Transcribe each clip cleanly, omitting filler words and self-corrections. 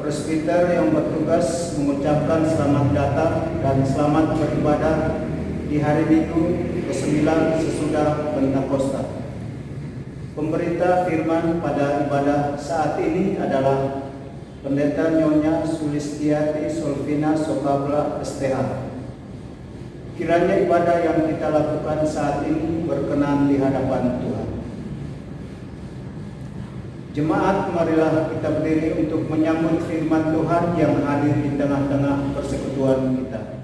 presbiter yang bertugas mengucapkan selamat datang dan selamat beribadah di hari Minggu ke-9 sesudah Pentakosta. Pemberita firman pada ibadah saat ini adalah Pendeta Nyonya Sulistiati Solvina Sokabla STH. Kiranya ibadah yang kita lakukan saat ini berkenan di hadapan Tuhan. Jemaat, marilah kita berdiri untuk menyambut firman Tuhan yang hadir di tengah-tengah persekutuan kita.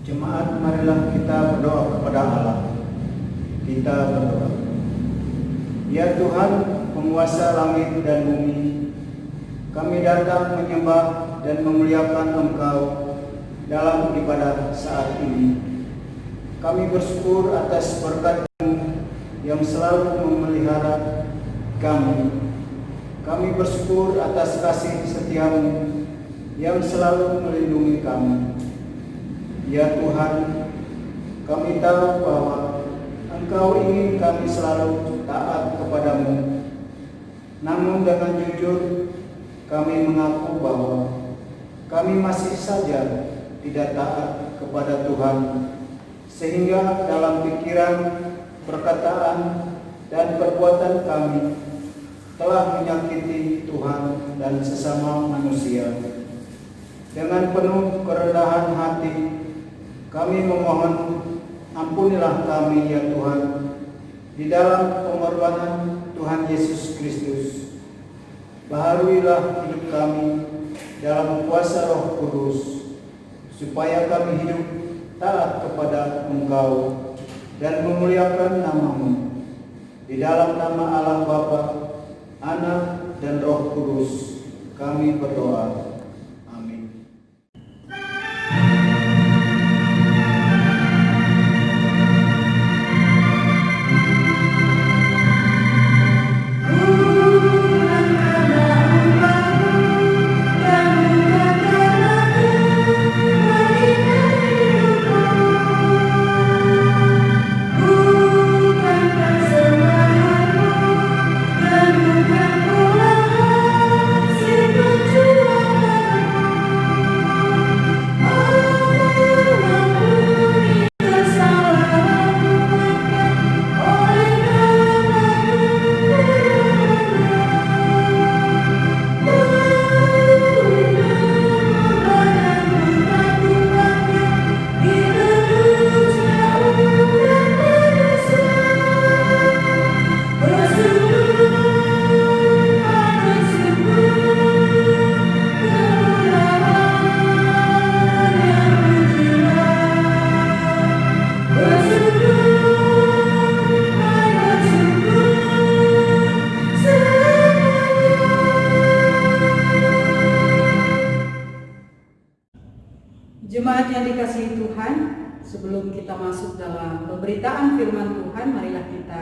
Jemaat, marilah kita berdoa kepada Allah. Kita berdoa. Ya Tuhan, penguasa langit dan bumi, kami datang menyembah dan memuliakan Engkau dalam ibadah saat ini. Kami bersyukur atas berkat-Mu yang selalu memelihara kami. Kami bersyukur atas kasih setia-Mu yang selalu melindungi kami. Ya Tuhan, kami tahu bahwa Engkau ingin kami selalu taat kepada-Mu. Namun dengan jujur, kami mengaku bahwa kami masih saja tidak taat kepada Tuhan, sehingga dalam pikiran, perkataan, dan perbuatan kami telah menyakiti Tuhan dan sesama manusia. Dengan penuh kerendahan hati, kami memohon, ampunilah kami ya Tuhan, di dalam pengorbanan Tuhan Yesus Kristus. Baharuilah hidup kami dalam kuasa Roh Kudus, supaya kami hidup taat kepada Engkau dan memuliakan nama-Mu. Di dalam nama Allah Bapa, Anak, dan Roh Kudus, kami berdoa. Amin. Jemaat yang dikasihi Tuhan, sebelum kita masuk dalam pemberitaan firman Tuhan, marilah kita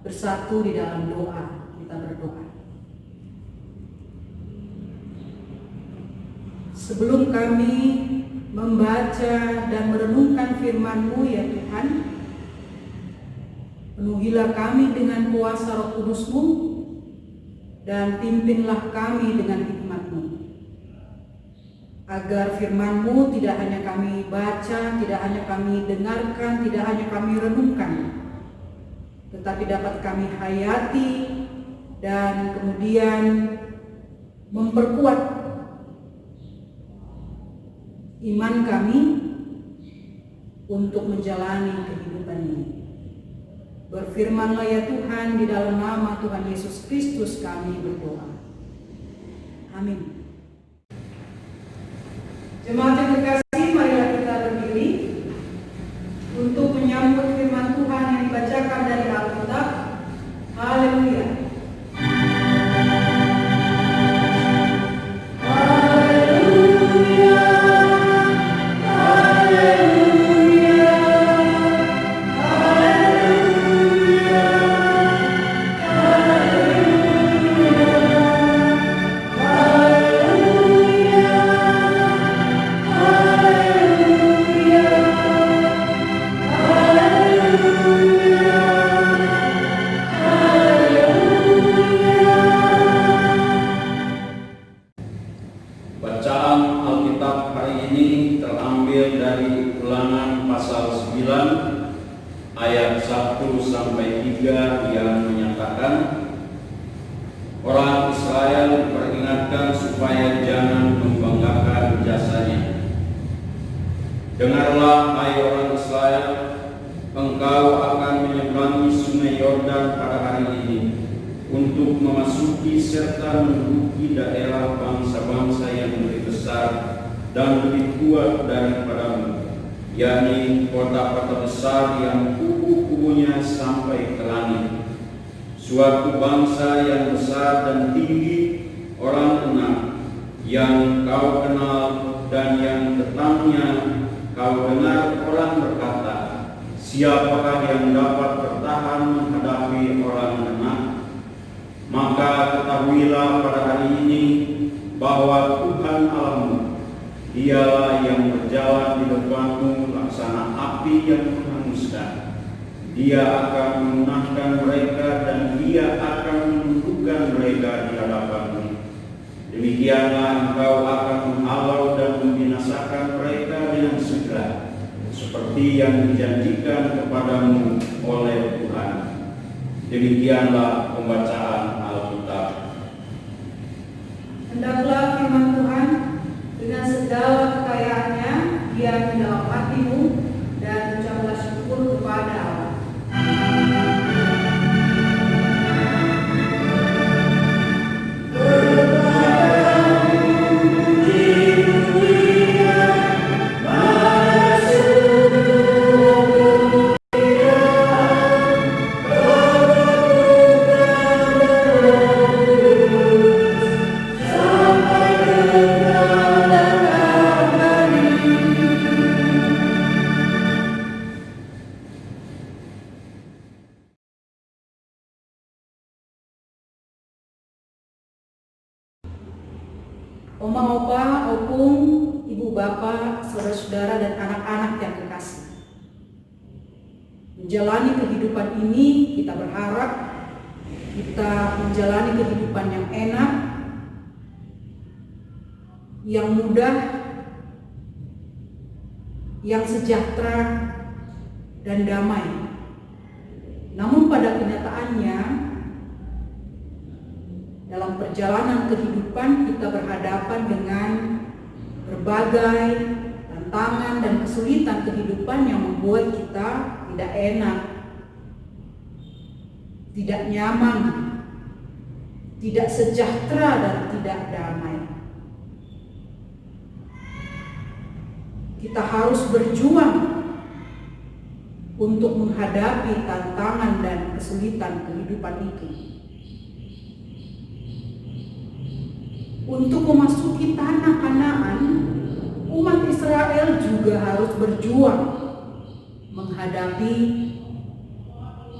bersatu di dalam doa. Kita berdoa. Sebelum kami membaca dan merenungkan firman-Mu ya Tuhan, penuhilah kami dengan kuasa Roh Kudus-Mu dan pimpinlah kami dengan hikmat-Mu, agar firman-Mu tidak hanya kami baca, tidak hanya kami dengarkan, tidak hanya kami renungkan, tetapi dapat kami hayati dan kemudian memperkuat iman kami untuk menjalani kehidupan ini. Berfirmanlah ya Tuhan, di dalam nama Tuhan Yesus Kristus kami berdoa. Amin. Jemaat yang terkasih, marilah kita berdiri untuk menyambut firman Tuhan yang dibacakan dari Alkitab. Haleluya. Dengarlah, hai orang Israel, engkau akan menyeberangi sungai Yordan pada hari ini untuk memasuki serta menduduki daerah bangsa-bangsa yang lebih besar dan lebih kuat daripadamu, yakni kota-kota besar yang kubu-kubunya sampai ke langit. Suatu bangsa yang besar dan tinggi, orang enak, yang kau kenal dan yang tetangnya kau dengar orang berkata, siapakah yang dapat bertahan menghadapi orang enak? Maka ketahuilah pada hari ini bahwa Tuhan Allahmu, Dialah yang berjalan di depanmu laksana api yang menghanguskan. Dia akan memunahkan mereka dan Dia akan menundukkan mereka di hadapanmu. Demikianlah engkau akan menghalau seperti yang dijanjikan kepadamu oleh Tuhan. Demikianlah pembacaan Alkitab. Hendaklah firman Tuhan dengan segala kekayaannya diam di dalam hatimu dan ucaplah syukur kepada Allah. Oma, opa, opung, ibu, bapak, saudara-saudara, dan anak-anak yang kekasih. Menjalani kehidupan ini, kita berharap kita menjalani kehidupan yang enak, yang mudah, yang sejahtera, dan damai. Namun pada kenyataannya, dalam perjalanan kehidupan kita berhadapan dengan berbagai tantangan dan kesulitan kehidupan yang membuat kita tidak enak, tidak nyaman, tidak sejahtera, dan tidak damai. Kita harus berjuang untuk menghadapi tantangan dan kesulitan kehidupan itu. Untuk memasuki tanah Kanaan, umat Israel juga harus berjuang menghadapi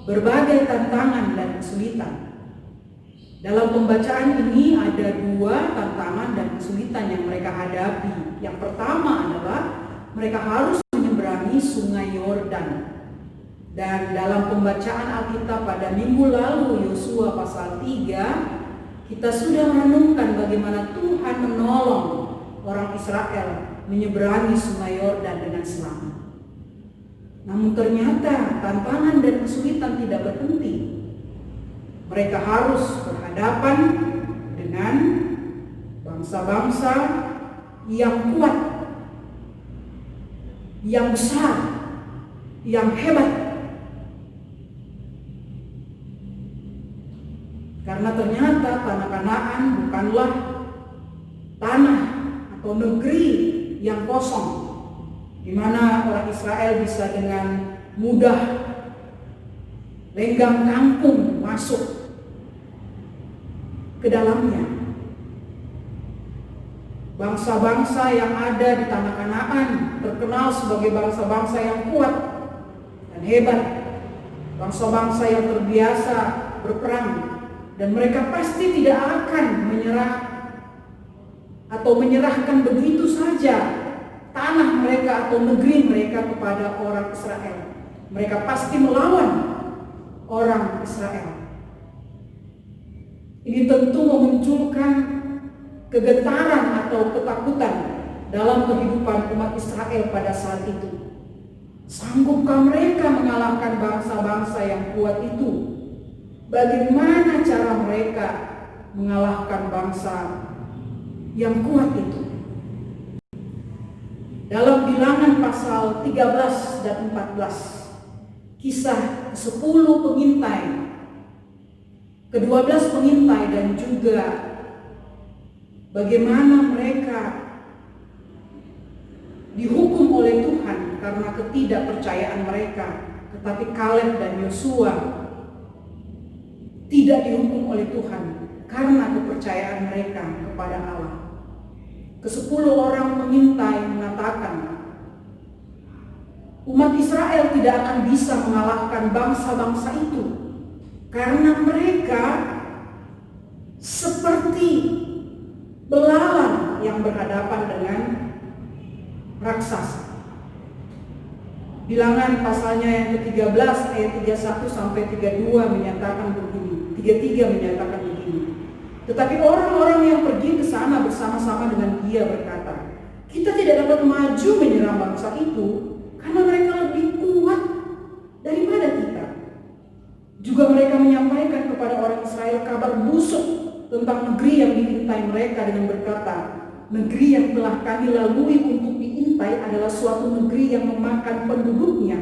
berbagai tantangan dan kesulitan. Dalam pembacaan ini ada dua tantangan dan kesulitan yang mereka hadapi. Yang pertama adalah mereka harus menyeberangi sungai Yordan. Dan dalam pembacaan Alkitab pada minggu lalu, Yosua pasal 3, kita sudah merenungkan bagaimana Tuhan menolong orang Israel menyeberangi sungai Yordan dengan selamat. Namun ternyata tantangan dan kesulitan tidak berhenti. Mereka harus berhadapan dengan bangsa-bangsa yang kuat, yang besar, yang hebat. Karena ternyata tanah Kanaan bukanlah tanah atau negeri yang kosong, di mana orang Israel bisa dengan mudah lenggang kangkung masuk ke dalamnya. Bangsa-bangsa yang ada di tanah Kanaan terkenal sebagai bangsa-bangsa yang kuat dan hebat, bangsa-bangsa yang terbiasa berperang. Dan mereka pasti tidak akan menyerah atau menyerahkan begitu saja tanah mereka atau negeri mereka kepada orang Israel. Mereka pasti melawan orang Israel. Ini tentu memunculkan kegetaran atau ketakutan dalam kehidupan umat Israel pada saat itu. Sanggupkah mereka mengalahkan bangsa-bangsa yang kuat itu? Bagaimana cara mereka mengalahkan bangsa yang kuat itu? Dalam Bilangan pasal 13 dan 14, kisah 10 pengintai, ke-12 pengintai, dan juga bagaimana mereka dihukum oleh Tuhan karena ketidakpercayaan mereka. Tetapi Kaleb dan Yosua tidak dihukum oleh Tuhan karena kepercayaan mereka kepada Allah. Ke-10 orang pengintai mengatakan, umat Israel tidak akan bisa mengalahkan bangsa-bangsa itu karena mereka seperti belalang yang berhadapan dengan raksasa. Bilangan pasalnya yang ke-13 ayat 31 sampai 32 menyatakan begini, 33 menyatakan begini. Tetapi orang-orang yang pergi ke sana bersama-sama dengan dia berkata, kita tidak dapat maju menyerang bangsa itu karena mereka lebih Juga mereka menyampaikan kepada orang Israel kabar busuk tentang negeri yang diintai mereka dengan berkata, negeri yang telah kami lalui untuk diintai adalah suatu negeri yang memakan penduduknya,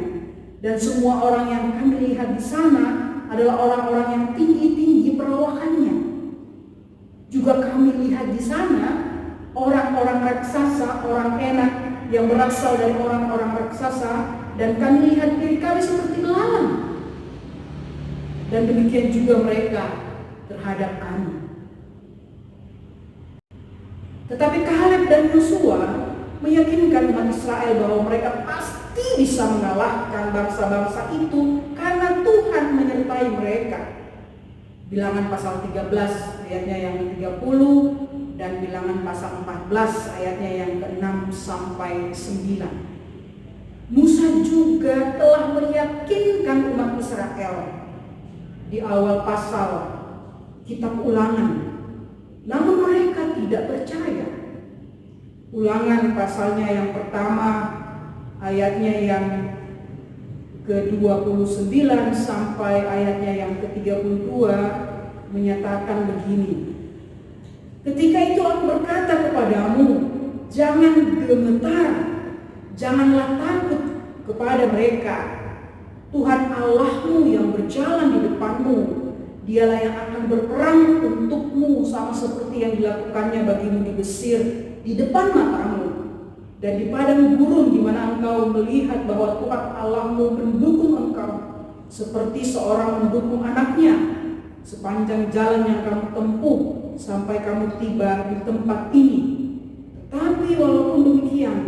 dan semua orang yang kami lihat di sana adalah orang-orang yang tinggi-tinggi perawakannya. Juga kami lihat di sana orang-orang raksasa, orang enak yang berasal dari orang-orang raksasa, dan kami lihat diri kami seperti belalang. Dan demikian juga mereka terhadap kami. Tetapi Kaleb dan Yosua meyakinkan umat Israel bahwa mereka pasti bisa mengalahkan bangsa-bangsa itu karena Tuhan menyertai mereka. Bilangan pasal 13 ayatnya yang ke-30 dan Bilangan pasal 14 ayatnya yang ke-6 sampai 9. Musa juga telah meyakinkan umat Israel di awal pasal kitab Ulangan, namun mereka tidak percaya. Ulangan pasalnya yang pertama ayatnya yang ke-29 sampai ayatnya yang ke-32 menyatakan begini. Ketika itu aku berkata kepadamu, jangan gemetar, janganlah takut kepada mereka. Tuhan Allahmu yang berjalan di depanmu, dialah yang akan berperang untukmu sama seperti yang dilakukannya bagimu di Mesir di depan matamu. Dan di padang gurun di mana engkau melihat bahwa Tuhan Allahmu mendukung engkau seperti seorang mendukung anaknya sepanjang jalan yang kamu tempuh sampai kamu tiba di tempat ini. Tetapi walaupun demikian,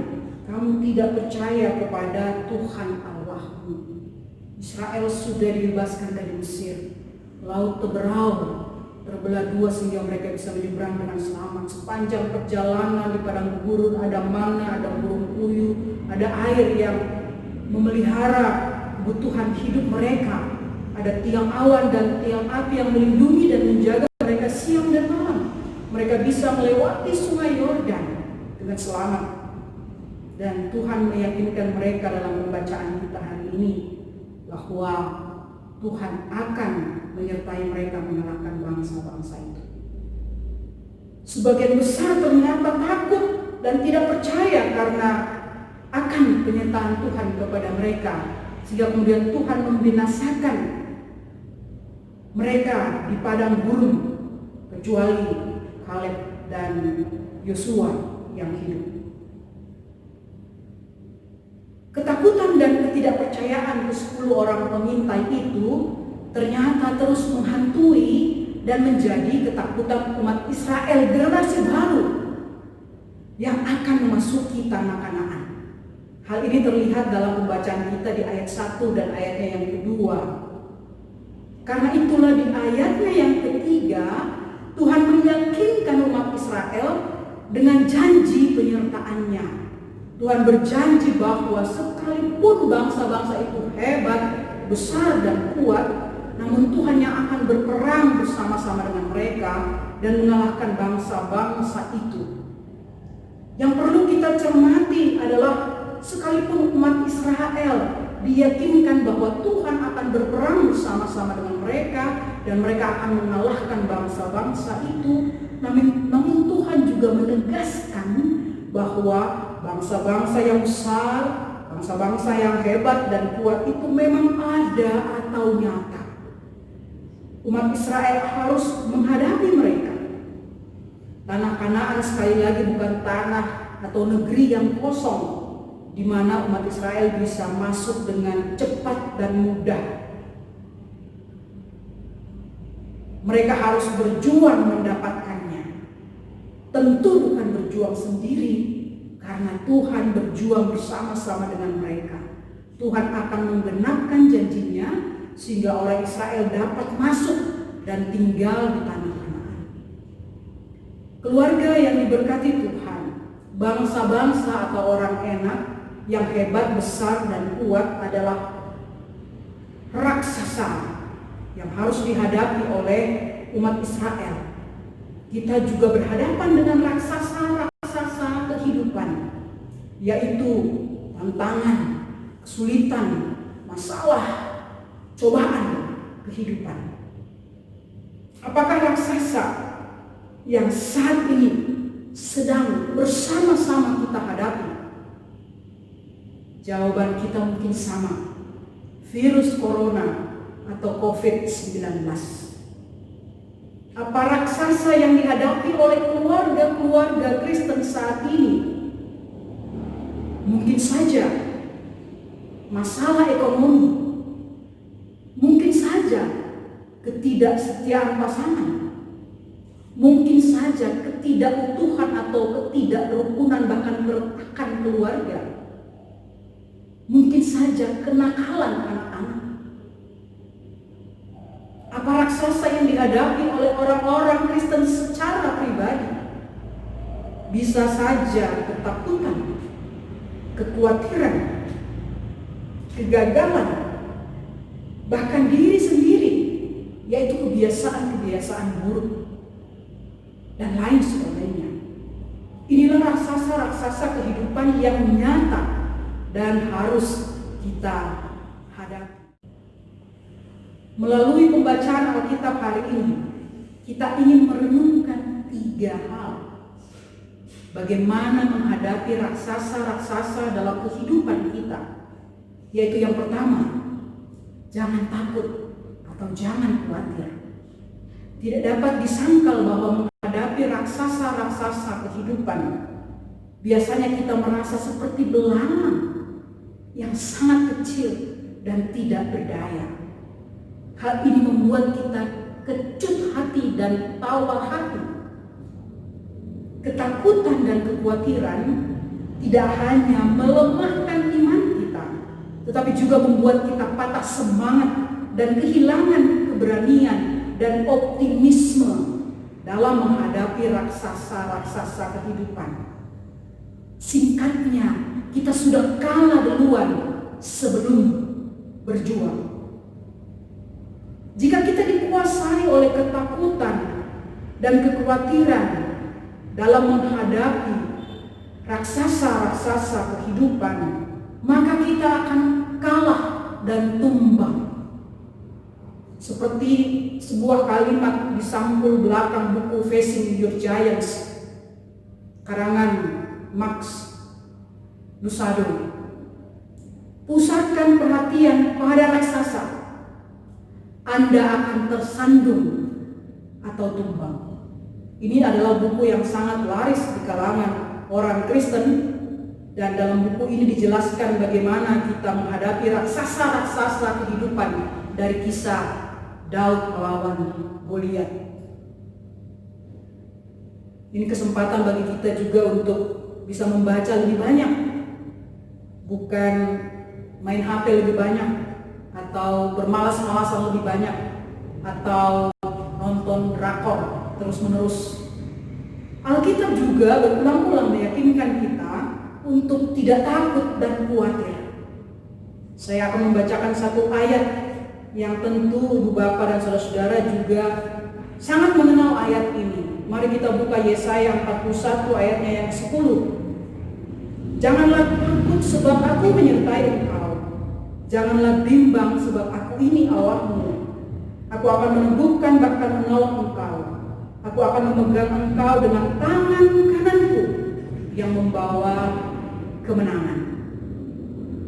kamu tidak percaya kepada Tuhan Allahmu. Israel sudah dibebaskan dari Mesir. Laut Teberau terbelah dua sehingga mereka bisa menyeberang dengan selamat. Sepanjang perjalanan di padang gurun ada mana, ada burung puyuh, ada air yang memelihara kebutuhan hidup mereka. Ada tiang awan dan tiang api yang melindungi dan menjaga mereka siang dan malam. Mereka bisa melewati sungai Yordan dengan selamat. Dan Tuhan meyakinkan mereka dalam pembacaan kita hari ini bahwa Tuhan akan menyertai mereka mengalahkan bangsa-bangsa itu. Sebagian besar ternyata takut dan tidak percaya karena akan penyertaan Tuhan kepada mereka, sehingga kemudian Tuhan membinasakan mereka di padang gurun kecuali Kaleb dan Yosua yang hidup. Ketakutan dan ketidakpercayaan ke-10 orang pengintai itu ternyata terus menghantui dan menjadi ketakutan umat Israel generasi baru yang akan memasuki tanah Kanaan. Hal ini terlihat dalam pembacaan kita di ayat 1 dan ayatnya yang kedua. Karena itulah di ayatnya yang ketiga, Tuhan meyakinkan umat Israel dengan janji penyertaannya. Tuhan berjanji bahwa sekalipun bangsa-bangsa itu hebat, besar dan kuat, namun Tuhan yang akan berperang bersama-sama dengan mereka dan mengalahkan bangsa-bangsa itu. Yang perlu kita cermati adalah sekalipun umat Israel diyakinkan bahwa Tuhan akan berperang bersama-sama dengan mereka dan mereka akan mengalahkan bangsa-bangsa itu, namun Tuhan juga menegaskan bahwa bangsa-bangsa yang besar, bangsa-bangsa yang hebat dan kuat itu memang ada atau nyata. Umat Israel harus menghadapi mereka. Tanah Kanaan sekali lagi bukan tanah atau negeri yang kosong, di mana umat Israel bisa masuk dengan cepat dan mudah. Mereka harus berjuang mendapatkannya. Tentu bukan berjuang sendiri, karena Tuhan berjuang bersama-sama dengan mereka. Tuhan akan menggenapkan janjinya sehingga orang Israel dapat masuk dan tinggal di tanah Kanaan. Keluarga yang diberkati Tuhan, bangsa-bangsa atau orang enak yang hebat, besar dan kuat adalah raksasa yang harus dihadapi oleh umat Israel. Kita juga berhadapan dengan raksasa kehidupan, yaitu tantangan, kesulitan, masalah, cobaan. kehidupan. Apakah raksasa yang saat ini sedang bersama-sama kita hadapi? Jawaban kita mungkin sama, virus corona atau COVID-19. Apa raksasa yang dihadapi oleh keluarga-keluarga Kristen saat ini? Mungkin saja masalah ekonomi, mungkin saja ketidaksetiaan pasangan, mungkin saja ketidakutuhan atau ketidakrukunan bahkan keretakan keluarga, mungkin saja kenakalan anak-anak. Apa raksasa yang dihadapi oleh orang-orang Kristen secara pribadi? Bisa saja ketakutan, kekhawatiran, kegagalan, bahkan diri sendiri, yaitu kebiasaan-kebiasaan buruk dan lain sebagainya. Inilah raksasa-raksasa kehidupan yang nyata dan harus kita hadapi. Melalui pembacaan Alkitab hari ini, kita ingin merenungkan 3 hal. Bagaimana menghadapi raksasa-raksasa dalam kehidupan kita. Yaitu yang pertama, jangan takut atau jangan khawatir. Tidak dapat disangkal bahwa menghadapi raksasa-raksasa kehidupan, biasanya kita merasa seperti belalang yang sangat kecil dan tidak berdaya. Hal ini membuat kita kecut hati dan tawar hati. Ketakutan dan kekhawatiran tidak hanya melemahkan iman kita, tetapi juga membuat kita patah semangat dan kehilangan keberanian dan optimisme dalam menghadapi raksasa-raksasa kehidupan. Singkatnya, kita sudah kalah duluan sebelum berjuang. Jika kita dikuasai oleh ketakutan dan kekhawatiran dalam menghadapi raksasa-raksasa kehidupan, maka kita akan kalah dan tumbang. Seperti sebuah kalimat di sampul belakang buku Facing Your Giants, karangan Max Lucado. Pusatkan perhatian pada raksasa, Anda akan tersandung atau tumbang. Ini adalah buku yang sangat laris di kalangan orang Kristen, dan dalam buku ini dijelaskan bagaimana kita menghadapi raksasa-raksasa kehidupan dari kisah Daud melawan Goliat. Ini kesempatan bagi kita juga untuk bisa membaca lebih banyak, bukan main HP lebih banyak, atau bermalas-malasan lebih banyak, atau nonton drakor terus-menerus. Alkitab juga berulang-ulang meyakinkan kita untuk tidak takut dan khawatir. Saya akan membacakan satu ayat yang tentu Ibu Bapak dan Saudara-saudara juga sangat mengenal ayat ini. Mari kita buka Yesaya 41 ayatnya yang 10. Janganlah takut sebab aku menyertai engkau. Janganlah bimbang sebab aku ini Allahmu. Aku akan meneguhkan bahkan menolong engkau. Aku akan memegang engkau dengan tangan kananku yang membawa kemenangan.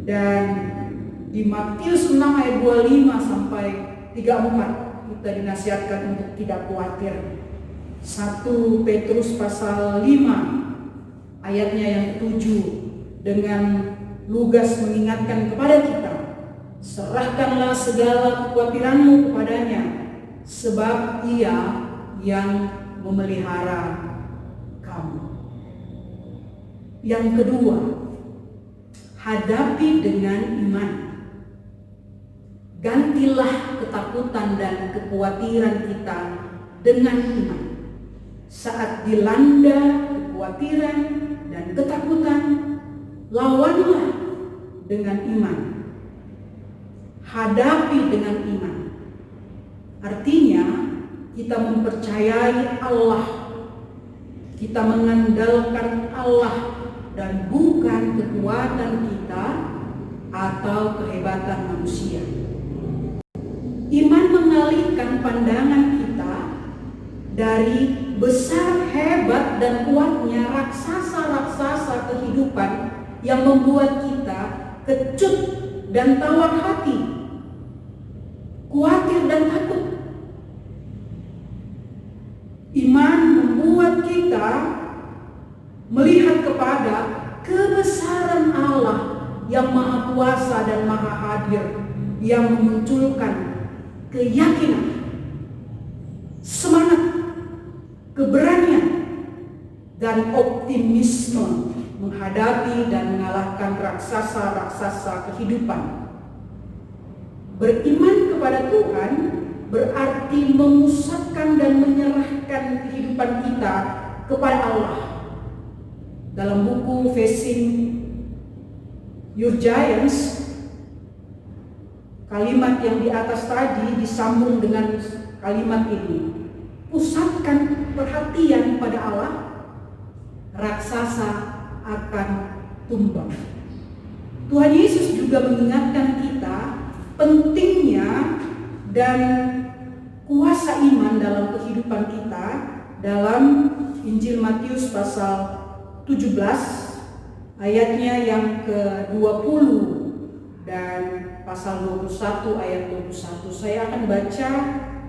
Dan di Matius 6 ayat 25 sampai 34 kita dinasihatkan untuk tidak khawatir. 1 Petrus pasal 5 ayatnya yang 7 dengan lugas mengingatkan kepada kita, serahkanlah segala kekhawatiranmu kepadanya, sebab Ia yang memelihara kamu. Yang kedua, hadapi dengan iman. Gantilah ketakutan dan kekhawatiran kita dengan iman. Saat dilanda kekhawatiran dan ketakutan, lawanlah dengan iman. Hadapi dengan iman. Artinya kita mempercayai Allah, kita mengandalkan Allah dan bukan kekuatan kita atau kehebatan manusia. Iman mengalihkan pandangan kita dari besar, hebat, dan kuatnya raksasa-raksasa kehidupan yang membuat kita kecut dan tawar hati, khawatir dan takut. Iman membuat kita melihat kepada kebesaran Allah yang maha kuasa dan maha hadir, yang memunculkan keyakinan, semangat, keberanian, dan optimisme menghadapi dan mengalahkan raksasa-raksasa kehidupan. Beriman kepada Tuhan berarti memusatkan dan menyerahkan kehidupan kita kepada Allah. Dalam buku Facing Your Giants, kalimat yang di atas tadi disambung dengan kalimat ini. Pusatkan perhatian pada Allah, raksasa akan tumbang. Tuhan Yesus juga mengingatkan kita pentingnya dan kuasa iman dalam kehidupan kita dalam Injil Matius pasal 17 ayatnya yang ke-20 dan pasal 21 ayat 21. Saya akan baca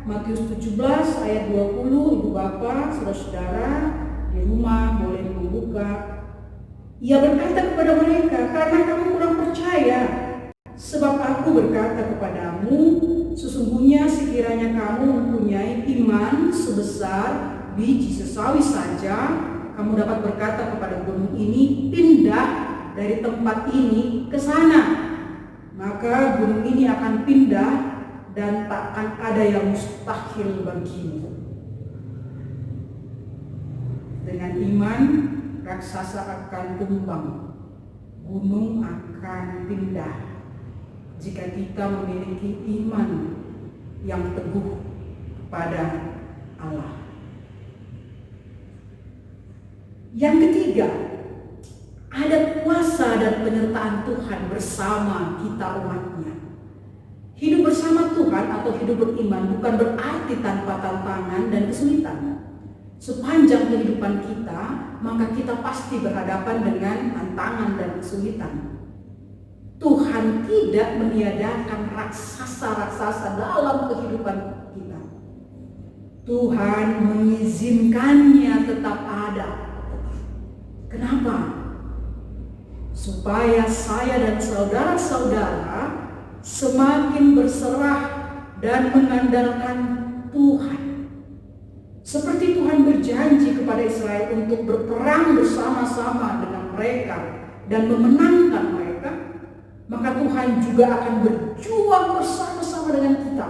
Matius 17 ayat 20. Ibu Bapak, saudara-saudara di rumah boleh membuka. Ia berkata kepada mereka, "Karena kamu kurang percaya, sebab aku berkata kepadamu, sesungguhnya sekiranya kamu mempunyai iman sebesar biji sesawi saja, kamu dapat berkata kepada gunung ini, pindah dari tempat ini ke sana. Maka gunung ini akan pindah dan tak akan ada yang mustahil bagimu." Dengan iman, raksasa akan tumbang, gunung akan pindah. Jika kita memiliki iman yang teguh kepada Allah. Yang ketiga, ada kuasa dan penyertaan Tuhan bersama kita umatnya. Hidup bersama Tuhan atau hidup beriman bukan berarti tanpa tantangan dan kesulitan. Sepanjang kehidupan kita, maka kita pasti berhadapan dengan tantangan dan kesulitan. Tuhan tidak meniadakan raksasa-raksasa dalam kehidupan kita. Tuhan mengizinkannya tetap ada. Kenapa? Supaya saya dan saudara-saudara semakin berserah dan mengandalkan Tuhan. Seperti Tuhan berjanji kepada Israel untuk berperang bersama-sama dengan mereka dan memenangkan mereka, maka Tuhan juga akan berjuang bersama-sama dengan kita,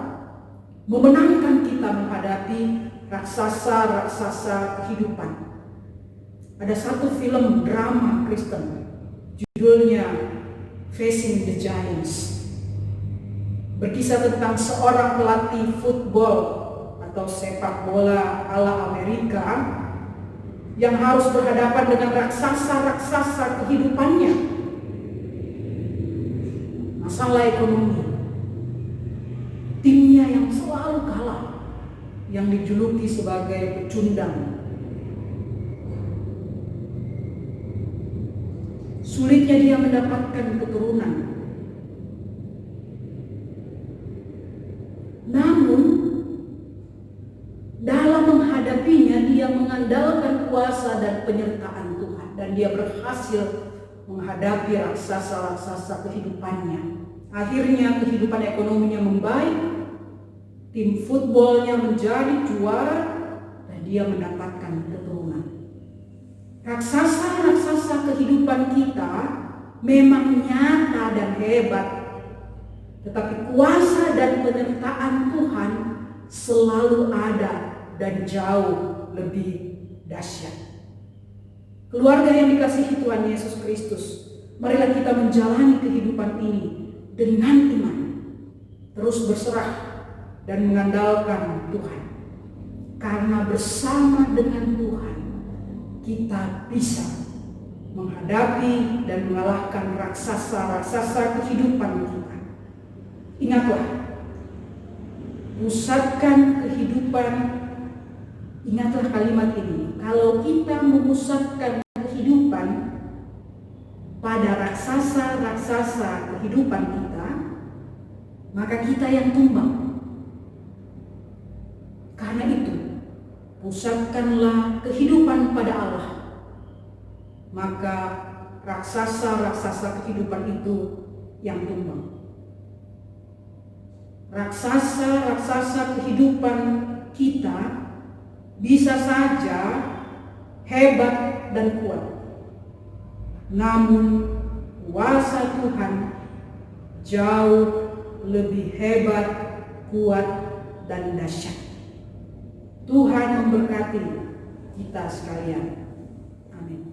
memenangkan kita menghadapi raksasa-raksasa kehidupan. Ada satu film drama Kristen, judulnya Facing the Giants. Berkisah tentang seorang pelatih football atau sepak bola ala Amerika yang harus berhadapan dengan raksasa-raksasa kehidupannya. Masalah ekonomi, timnya yang selalu kalah, yang dijuluki sebagai pecundang. Sulitnya dia mendapatkan keturunan. Namun dalam menghadapinya dia mengandalkan kuasa dan penyertaan Tuhan, dan dia berhasil menghadapi raksasa-raksasa kehidupannya. Akhirnya kehidupan ekonominya membaik, tim footballnya menjadi juara, dan dia mendapatkan keturunan. Raksasa-raksasa kehidupan kita memang nyata dan hebat, tetapi kuasa dan penyertaan Tuhan selalu ada dan jauh lebih dahsyat. Keluarga yang dikasihi Tuhan Yesus Kristus, marilah kita menjalani kehidupan ini dengan iman, terus berserah dan mengandalkan Tuhan. Karena bersama dengan Tuhan kita bisa menghadapi dan mengalahkan raksasa-raksasa kehidupan kita. Ingatlah, Pusatkan kehidupan, ingatlah kalimat ini, kalau kita memusatkan kehidupan pada raksasa-raksasa kehidupan kita, maka kita yang tumbang. Karena itu, pusatkanlah kehidupan pada Allah, maka raksasa-raksasa kehidupan itu yang tumbang. Raksasa-raksasa kehidupan kita bisa saja hebat dan kuat, namun kuasa Tuhan jauh lebih hebat, kuat, dan dahsyat. Tuhan memberkati kita sekalian. Amin.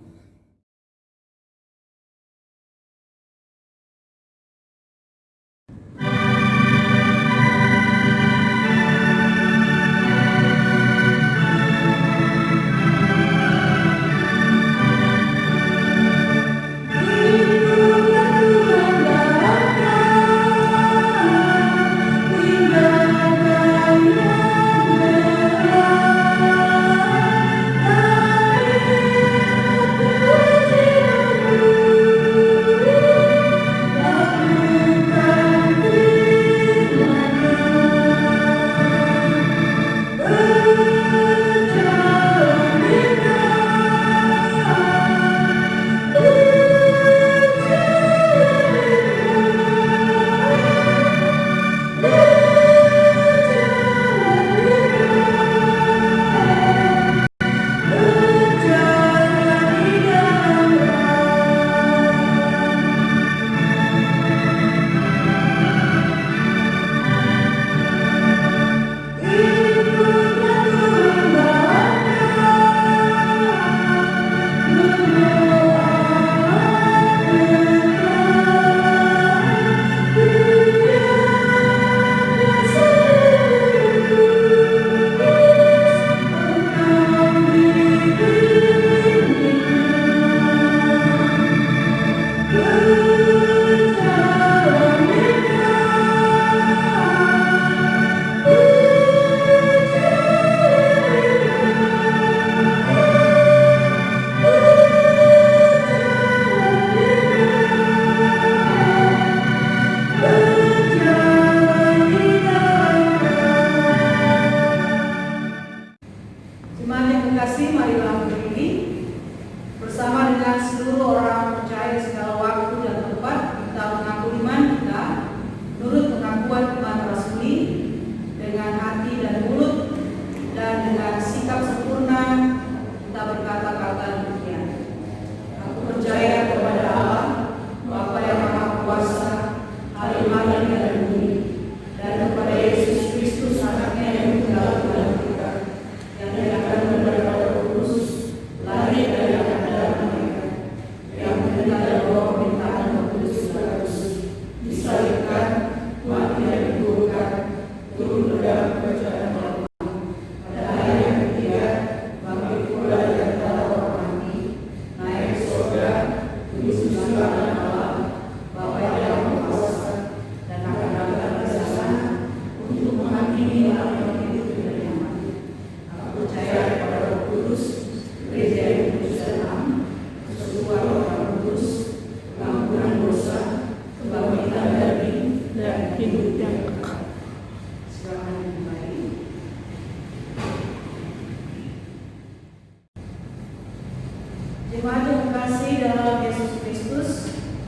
Jemaat yang terkasih dalam Yesus Kristus,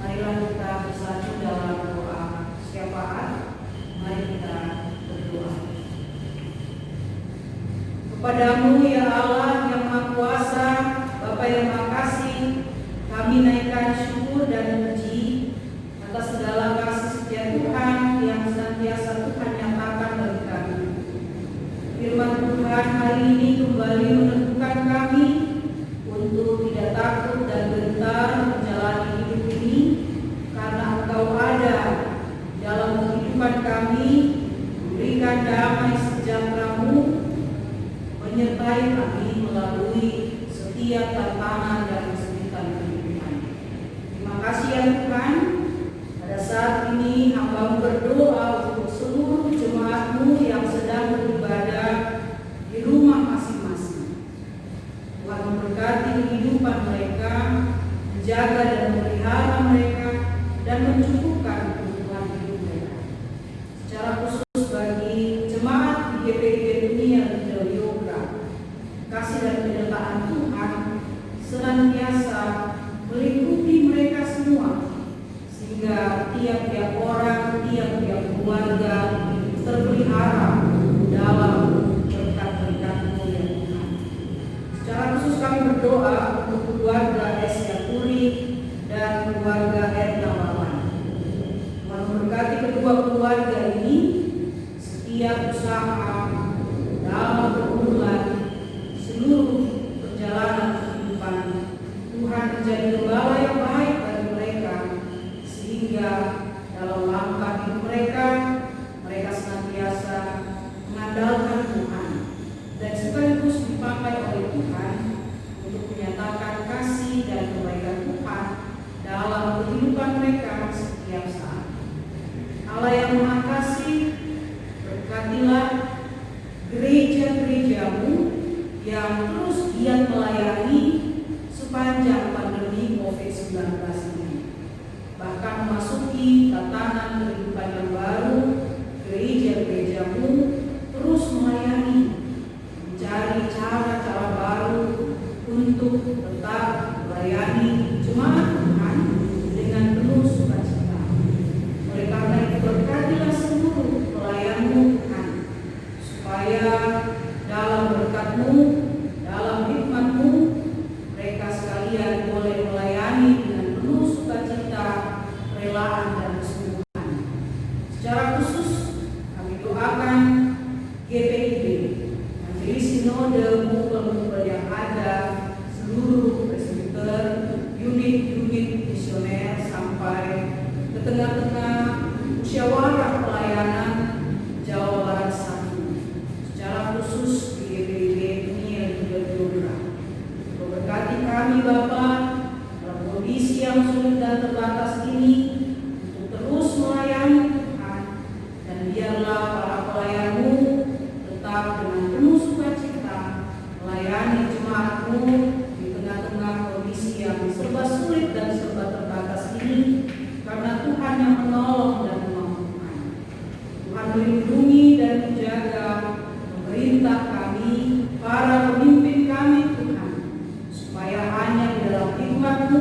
marilah kita bersatu dalam doa syafaat. Mari kita berdoa. Kepadamu ya Allah yang Maha Kuasa, Bapa yang Maha Kasih, kami naikkan syukur dan puji atas segala kasih setia Tuhan yang senantiasa Tuhan nyatakan bagi kami. Firman Tuhan hari ini kembali meneguhkan kami untuk tidak takut dan gentar menjalani hidup ini, karena Engkau ada dalam kehidupan kami, memberikan damai sejahtera-Mu, menyertai kami melalui setiap tantangan memelihara mereka dan mencukupkan kebutuhan hidup mereka. Secara khusus bagi jemaat di GPIB Dunia Del Yoga, kasih dan penyertaan Tuhan senantiasa melingkupi mereka semua, sehingga tiap-tiap orang, tiap-tiap keluarga terpelihara dalam berkat-berkat-Mu ya Tuhan. Secara khusus kami berdoa untuk keluarga Esya Puri dan keluarga Erna Wawan. Tuhan memberkati kedua keluarga ini, setiap usaha dalam pergumulan, seluruh perjalanan kehidupan. Tuhan menjadi gembala yang baik bagi mereka, sehingga dalam langkah hidup mereka senantiasa mengandalkan Tuhan dan sekaligus dipakai oleh Tuhan untuk menyatakan kasih dan kebaikan Tuhan dalam kehidupan mereka setiap saat. Allah yang Maha Kasih, berkatilah gereja-gereja-Mu yang terus giat melayani sepanjang pandemi COVID-19 ini. Bahkan memasuki tatanan kehidupan yang baru, gereja-gereja-Mu terus melayani, mencari cara-cara baru untuk tetap melayani jemaat Tuhan dengan penuh sukacita. Oleh karena itu berkatilah seluruh pelayan-Mu Tuhan, supaya dalam berkat-Mu, dalam hikmat-Mu, mereka sekalian boleh melayani dengan penuh sukacita, relaan dan kesungguhan. Secara khusus kami doakan GPIB, Majelis Sinode Mukul-Mukul yang ada, seluruh presbiter, unit-unit misioner sampai ke tengah-tengah musyawarah pelayanan Jawa Barat 1. Secara khusus di GPIB Dunia Del Yoga. Berkati kami Bapak dalam kondisi yang sulit dan terbatas ini untuk terus melayani Tuhan, dan biarlah para pelayan-Mu tetap dengan penuh sukacita melayani jemaat-Mu di tengah-tengah kondisi yang serba sulit dan serba terbatas ini, karena Tuhan yang menolong dan memampukan. Tuhan melindungi dan menjaga pemerintah kami, para pemimpin kami Tuhan, supaya hanya di dalam hikmat-Mu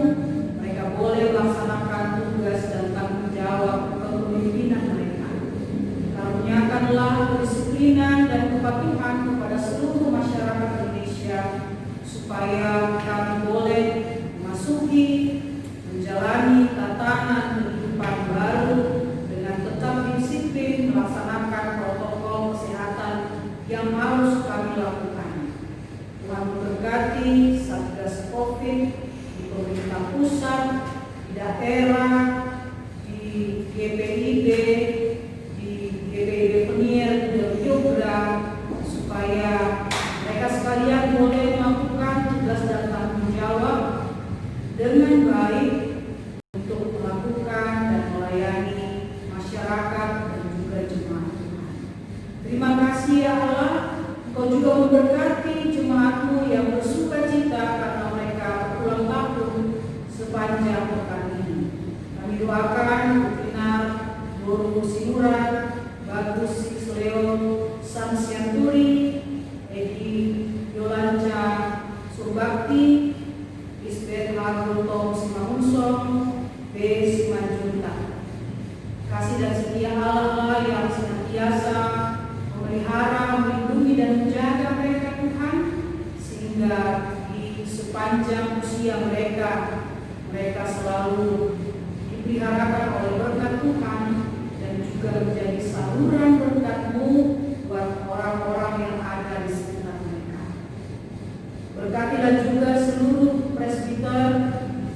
mereka boleh melaksanakan tugas dan tanggung jawab kepemimpinan mereka. Karuniakanlah kedisiplinan dan kepatuhan kepada seluruh masyarakat Indonesia, supaya kami boleh memasuki menjalani tatanan kehidupan baru dengan tetap disiplin melaksanakan protokol kesehatan yang harus kami lakukan. Tuhan memberkati Satgas COVID di pemerintah pusat, di daerah, di GPIB, di GPIB Dunia Del Yoga, supaya mereka sekalian boleh melakukan tugas dan tanggung jawab dengan baik untuk melakukan dan melayani masyarakat dan juga jemaat Tuhan. Terima kasih ya Allah, Engkau juga memberkati jemaat-Mu yang bersukacita karena mereka berulang tahun sepanjang pekan ini. Kami doakan Bukinar, Doru Sinuran, Bagus Sisleo, Sansianturi, Edi Yolanca Surbakti, Lisbeth Harulto Simangunsong, B. Simanjunta. Kasih dan setia Allah yang senantiasa memelihara, melindungi dan menjaga mereka Tuhan, sehingga di sepanjang usia mereka selalu dipeliharakan oleh berkat Tuhan dan juga menjadi saluran berkat-Mu buat orang-orang yang ada di sekitar mereka. Berkatilah juga seluruh presbiter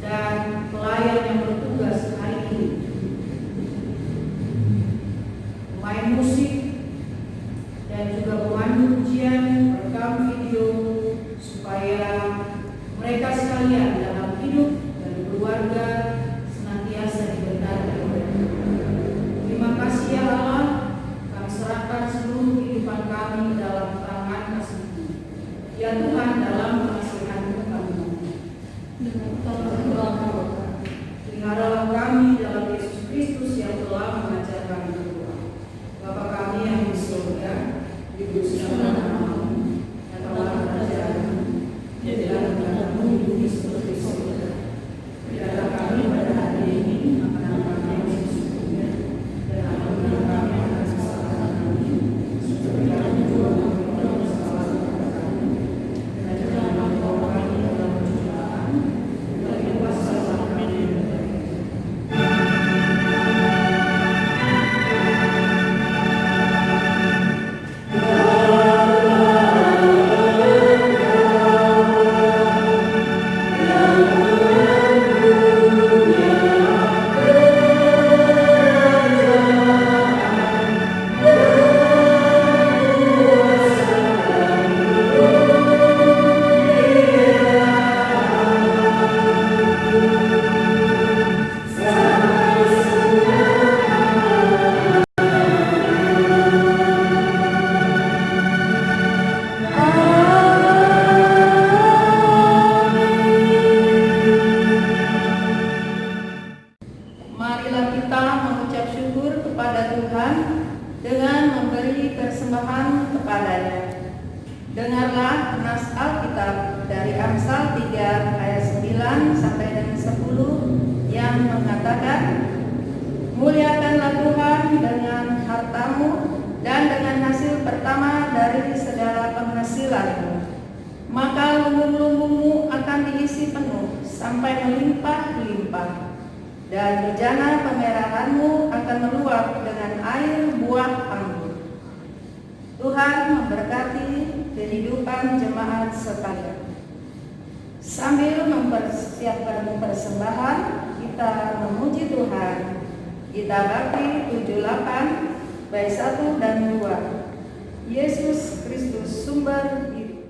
dan pelayan yang bertugas hari ini, pemain musik dan juga pemandu ujian, rekam video, supaya mereka sekalian dalam hidup dan keluarga senantiasa diberkati oleh Tuhan. Terima kasih ya Allah, kami serahkan seluruh kehidupan kami dalam tangan kasih-Mu. Ya Tuhan, dalam kasihan-Mu kami mohon. marilah kita mengucap syukur kepada Tuhan dengan memberi persembahan kepada-Nya. Dengarlah nas Alkitab dari Amsal 3 ayat 9 sampai dengan 10 yang mengatakan, muliakanlah Tuhan dengan hartamu dan dengan hasil pertama dari segala penghasilanmu. Maka lumbung-lumbungmu akan diisi penuh sampai melimpah-limpah, dan bejana pemerahanmu akan meluap dengan air buah anggur. Tuhan memberkati kehidupan jemaat sekalian. Sambil mempersiapkan persembahan, kita memuji Tuhan. Kita bakti 78 bait 1 dan 2. Yesus Kristus sumber hidup.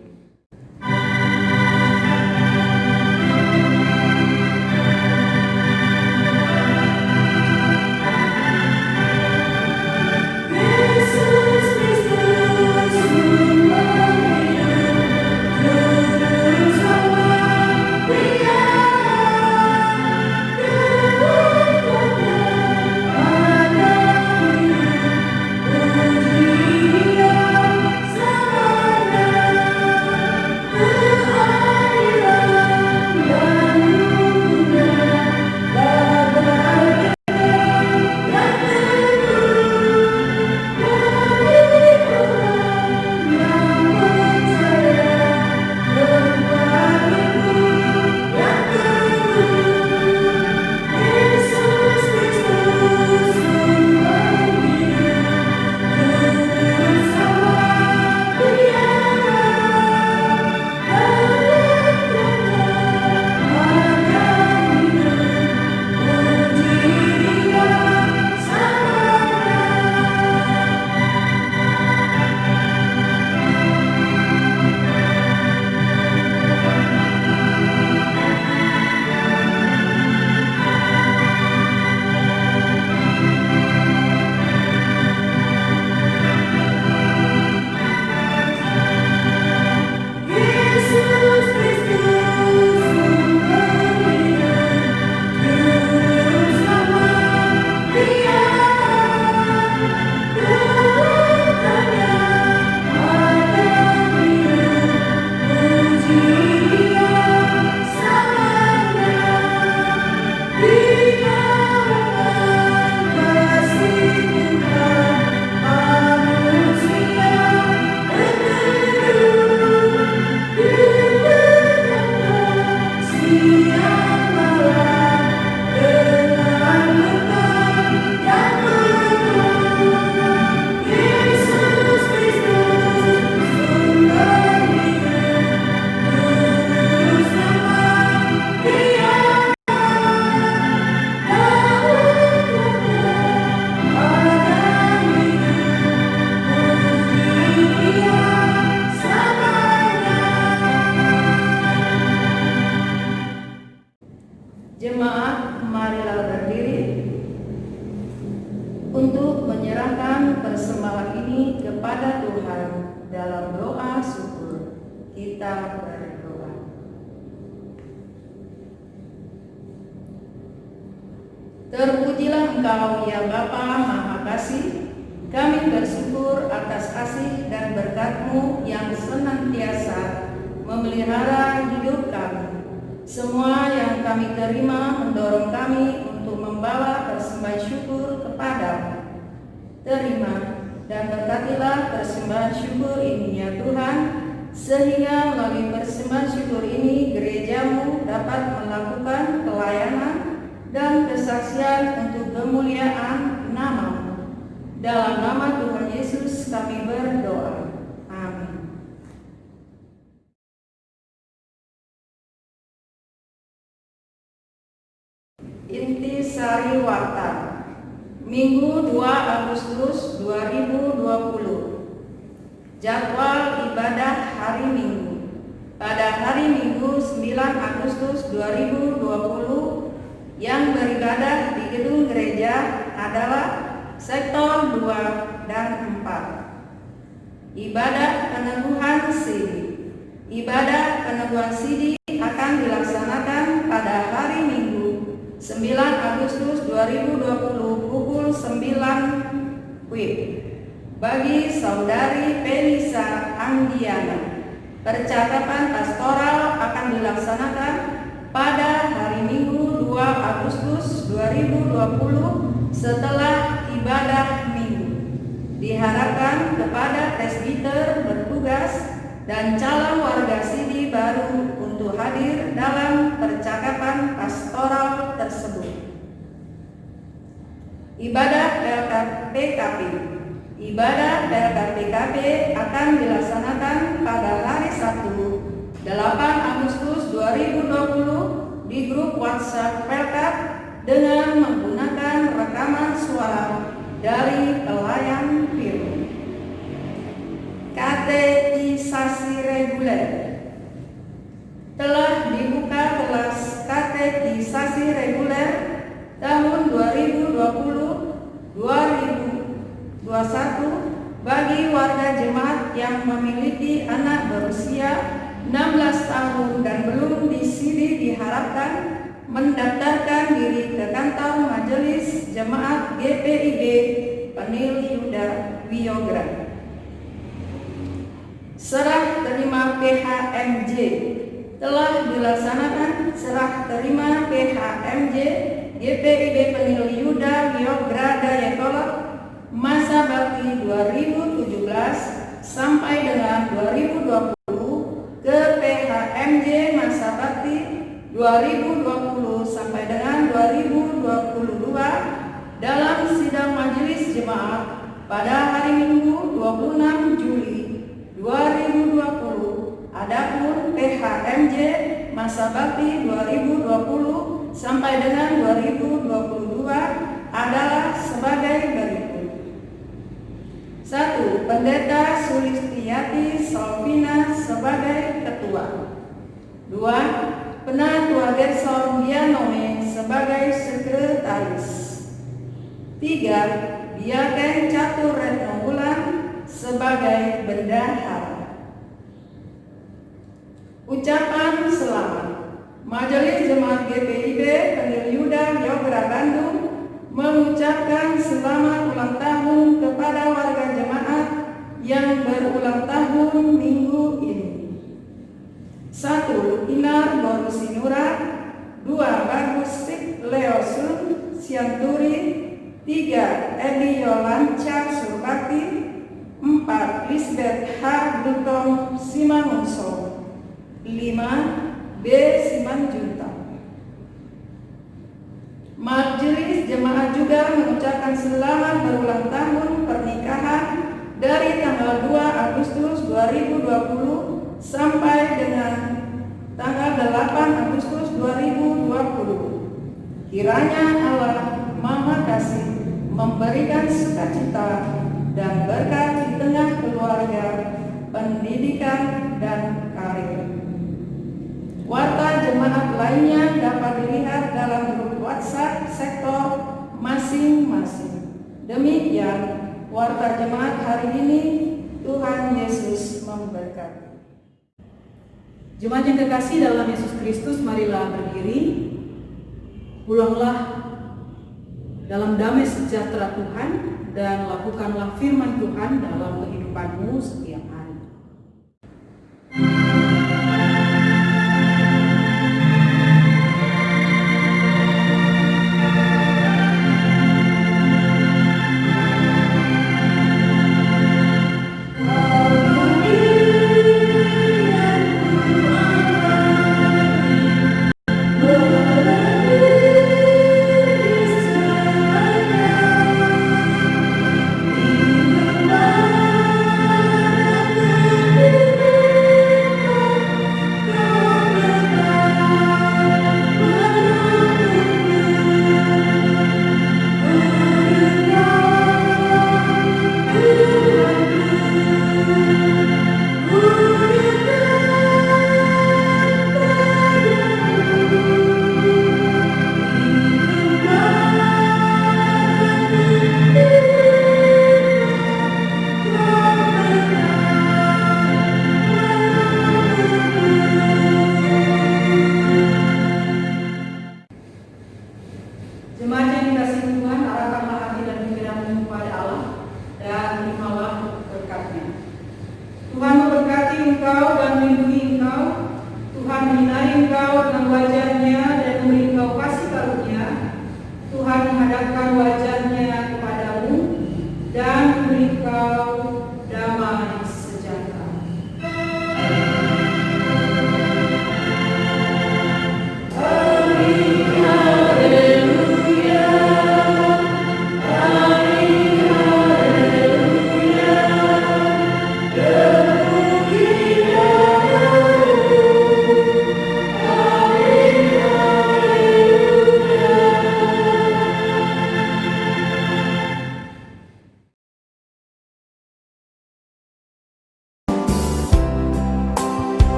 Jemaat, marilah berdiri untuk menyerahkan persembahan ini kepada Tuhan dalam doa syukur. Kita berdoa. Terpujilah Engkau ya Bapa Maha Kasih. Kami bersyukur atas kasih dan berkat-Mu yang senantiasa memelihara hidup kami. Semua yang kami terima mendorong kami untuk membawa persembahan syukur kepada-Mu. Terima dan berkatilah persembahan syukur ini ya Tuhan, sehingga melalui persembahan syukur ini gereja-Mu dapat melakukan pelayanan dan kesaksian untuk kemuliaan nama-Mu. Dalam nama Tuhan Yesus kami berdoa. Amin. Intisari Warta, Minggu 2 Agustus 2020. Jadwal ibadah hari Minggu. Pada hari Minggu 9 Agustus 2020 yang beribadah di gedung gereja adalah sektor 2 dan 4. Ibadah peneguhan sidi. Ibadah peneguhan sidi akan dilaksanakan pada hari Minggu 9 Agustus 2020 pukul 9 WIB. Bagi Saudari Pelisa Anggiana, percakapan pastoral akan dilaksanakan pada hari Minggu 2 Agustus 2020 setelah ibadah Minggu. Diharapkan kepada presbiter bertugas dan calon warga Sidi baru untuk hadir dalam percakapan pastoral tersebut. Ibadah LKPKP. Ibadah LKPKP akan dilaksanakan pada hari Sabtu 8 Agustus 2020 di grup WhatsApp Pelkat dengan menggunakan rekaman suara dari pelayan firman. Katekisasi reguler. Telah dibuka kelas katekisasi reguler tahun 2020-2021 bagi warga jemaat yang memiliki anak berusia 16 tahun dan belum disidi diharapkan mendaftarkan diri ke kantor Majelis Jemaat GPIB Penil Yuda Wiyogra. Serah terima PHMJ. Telah dilaksanakan serah terima PHMJ GPIB Penil Yuda Wiyogra Dayakolot masa bakti 2017 sampai dengan 2020 ke PHMJ masa bakti 2020 sampai dengan 2022 dalam sidang majelis jemaat pada hari Minggu 26 Juli 2020. Adapun PHMJ masa bakti 2020 sampai dengan 2022 adalah sebagai berikut. 1. Pendeta Sulistiati Salvina sebagai ketua. 2. Penatua Gerson Dianome sebagai sekretaris. 3. Diaken Catur Retno Wulan sebagai bendahara. Ucapan selamat. Majelis Jemaat GPIB Penil Yuda Wiyogra Bandung mengucapkan selamat ulang tahun kepada warga jemaat yang berulang tahun minggu ini. 1. Inar Borusinura. 2. Bagus Sik Leosun Sianturi. 3. Edi Yolanca Surbakti. 4. Lisbeth H. Dutom Simangunso. 5. B. Simanjunta. Majelis Jemaat juga mengucapkan selamat berulang tahun pernikahan dari tanggal 2 Agustus 2020 sampai dengan tanggal 8 Agustus 2020. Kiranya Allah Maha Kasih memberikan sukacita dan berkat di tengah keluarga, pendidikan, dan karir. Warta jemaat lainnya dapat dilihat dalam grup WhatsApp sektor masing-masing. Demikian warta jemaat hari ini. Tuhan Yesus memberkati. Jemaat yang terkasih dalam Yesus Kristus, marilah berdiri. Pulanglah dalam damai sejahtera Tuhan dan lakukanlah firman Tuhan dalam kehidupanmu setiap hari. Jemaat yang dikasihi Tuhan, arahkanlah hati dan pikiranmu kepada Allah dan terimalah berkat-Nya. Tuhan memberkati engkau dan melindungi engkau. Tuhan menyinari engkau dengan wajah-Nya dan memberi engkau kasih karunia. Tuhan menghadapkan wajah